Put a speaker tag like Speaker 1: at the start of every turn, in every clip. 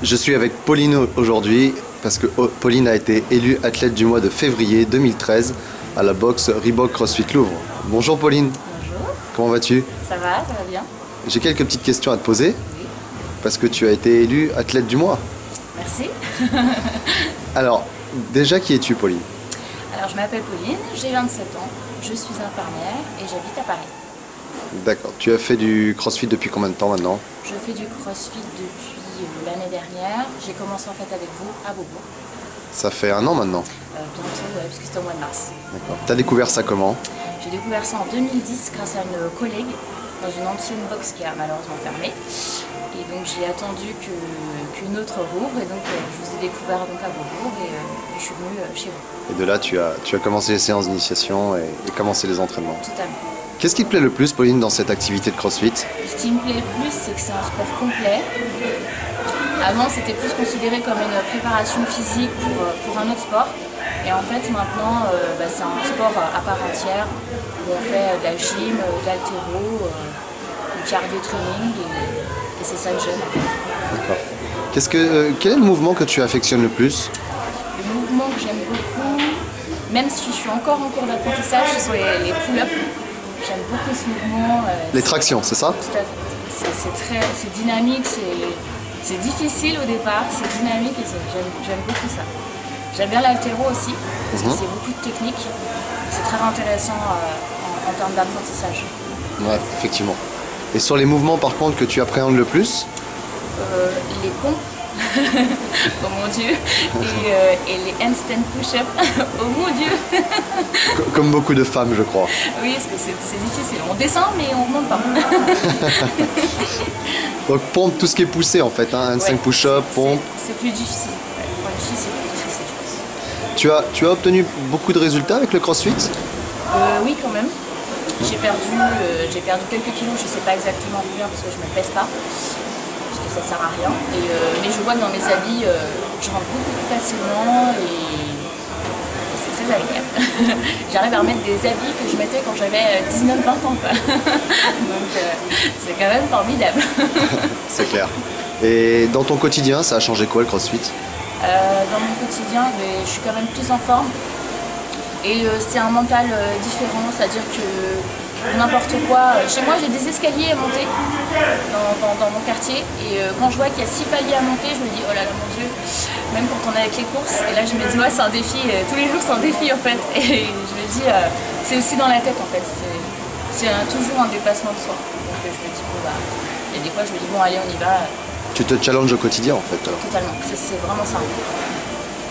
Speaker 1: Je suis avec Pauline aujourd'hui parce que Pauline a été élue athlète du mois de février 2013 à la boxe Reebok CrossFit Louvre. Bonjour Pauline.
Speaker 2: Bonjour.
Speaker 1: Comment vas-tu?
Speaker 2: Ça va bien.
Speaker 1: J'ai quelques petites questions à te poser
Speaker 2: Oui.
Speaker 1: parce que tu as été élue athlète du mois.
Speaker 2: Merci.
Speaker 1: Alors, déjà qui es-tu Pauline?
Speaker 2: Alors je m'appelle Pauline, j'ai 27 ans, je suis infirmière et j'habite à Paris.
Speaker 1: D'accord. Tu as fait du CrossFit depuis combien de temps maintenant?
Speaker 2: Je fais du CrossFit depuis l'année dernière. J'ai commencé en fait avec vous à Beaubourg.
Speaker 1: Ça fait un an maintenant.
Speaker 2: Bientôt, ouais, parce que c'était au mois de mars.
Speaker 1: D'accord. Tu as découvert ça comment?
Speaker 2: J'ai découvert ça en 2010 grâce à une collègue dans une ancienne box qui a malheureusement fermé. Et donc j'ai attendu qu'une autre rouvre et donc je vous ai découvert donc à Beaubourg et je suis venue chez vous.
Speaker 1: Et de là, tu as commencé les séances d'initiation et commencé les entraînements.
Speaker 2: Totalement.
Speaker 1: Qu'est-ce qui te plaît le plus, Pauline, dans cette activité de CrossFit?
Speaker 2: Ce qui me plaît le plus, c'est que c'est un sport complet. Avant, c'était plus considéré comme une préparation physique pour un autre sport. Et en fait, maintenant, c'est un sport à part entière où on fait de la gym, de l'haltéro, du cardio training et c'est ça que j'aime.
Speaker 1: D'accord. Quel est le mouvement que tu affectionnes le plus?
Speaker 2: Le mouvement que j'aime beaucoup, même si je suis encore en cours d'apprentissage, ce sont les pull-ups. J'aime beaucoup ce mouvement.
Speaker 1: Les tractions, c'est ça?
Speaker 2: Tout à fait. C'est dynamique, c'est difficile au départ, c'est dynamique et j'aime beaucoup ça. J'aime bien l'haltéro aussi, parce que c'est beaucoup de technique. C'est très intéressant en termes d'apprentissage.
Speaker 1: Ouais, effectivement. Et sur les mouvements par contre que tu appréhendes le plus?
Speaker 2: Les pompes, oh mon dieu, et les handstand push-up, oh mon dieu.
Speaker 1: Comme beaucoup de femmes, je crois.
Speaker 2: Oui, parce que c'est difficile. On descend, mais on ne monte pas.
Speaker 1: Donc pompe, tout ce qui est poussé en fait, hein, handstand push-up, pompe.
Speaker 2: C'est plus difficile. Ouais, pour une fille, c'est plus difficile, je pense.
Speaker 1: Tu as obtenu beaucoup de résultats avec le CrossFit?
Speaker 2: Oui, quand même. J'ai perdu quelques kilos, je ne sais pas exactement combien parce que je ne me pèse pas. Parce que ça ne sert à rien. Mais je vois que dans mes habits, je rentre beaucoup plus facilement et c'est très agréable. J'arrive à remettre des habits que je mettais quand j'avais 19-20 ans. Quoi. Donc c'est quand même formidable.
Speaker 1: C'est clair. Et dans ton quotidien, ça a changé quoi le CrossFit?
Speaker 2: Dans mon quotidien, je suis quand même plus en forme. Et c'est un mental différent, c'est-à-dire que n'importe quoi. Chez moi, j'ai des escaliers à monter dans mon quartier. Et quand je vois qu'il y a 6 paliers à monter, je me dis, oh là là, mon Dieu, même quand on est avec les courses. Et là, je me dis, ouais, c'est un défi. Tous les jours, c'est un défi, en fait. Et je me dis, c'est aussi dans la tête, en fait. C'est toujours un dépassement de soi. Donc je me dis, bon, et des fois, je me dis, bon, allez, on y va.
Speaker 1: Tu te challenges au quotidien, en fait, alors.
Speaker 2: Totalement, c'est vraiment ça.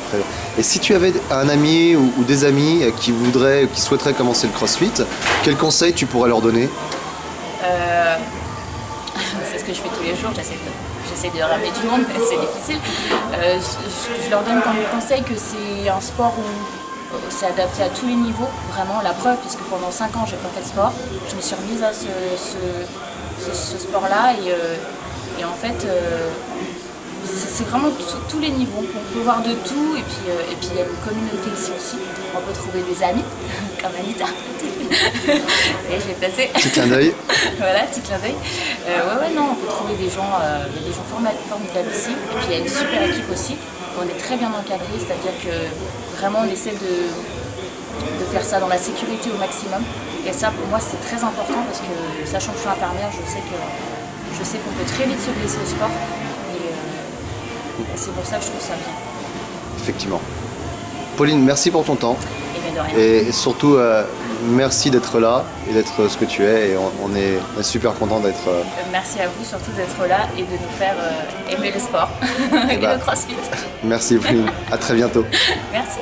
Speaker 1: Très bien. Et si tu avais un ami ou des amis qui souhaiteraient commencer le CrossFit, quels conseils tu pourrais leur donner?
Speaker 2: C'est ce que je fais tous les jours, j'essaie de ramener du monde, mais c'est difficile. Je leur donne comme conseil que c'est un sport où c'est adapté à tous les niveaux, vraiment la preuve, puisque pendant 5 ans j'ai pas fait de sport. Je me suis remise à ce sport-là et en fait c'est vraiment tous les niveaux, on peut voir de tout et puis il y a une communauté ici aussi, on peut trouver des amis, comme Anita, et je l'ai placé.
Speaker 1: Petit clin d'œil.
Speaker 2: Voilà, petit clin d'œil. Non, on peut trouver des gens formidables ici, et puis il y a une super équipe aussi, on est très bien encadré, c'est-à-dire que vraiment on essaie de faire ça dans la sécurité au maximum, et ça pour moi c'est très important parce que sachant que je suis infirmière, je sais qu'on peut très vite se blesser au sport. Et c'est pour ça que je trouve ça bien.
Speaker 1: Effectivement. Pauline, merci pour ton temps.
Speaker 2: Et bien de rien.
Speaker 1: Et surtout, merci d'être là et d'être ce que tu es. Et on est super content d'être...
Speaker 2: Merci à vous surtout d'être là et de nous faire aimer le sport et le CrossFit.
Speaker 1: Merci Pauline. À très bientôt.
Speaker 2: Merci.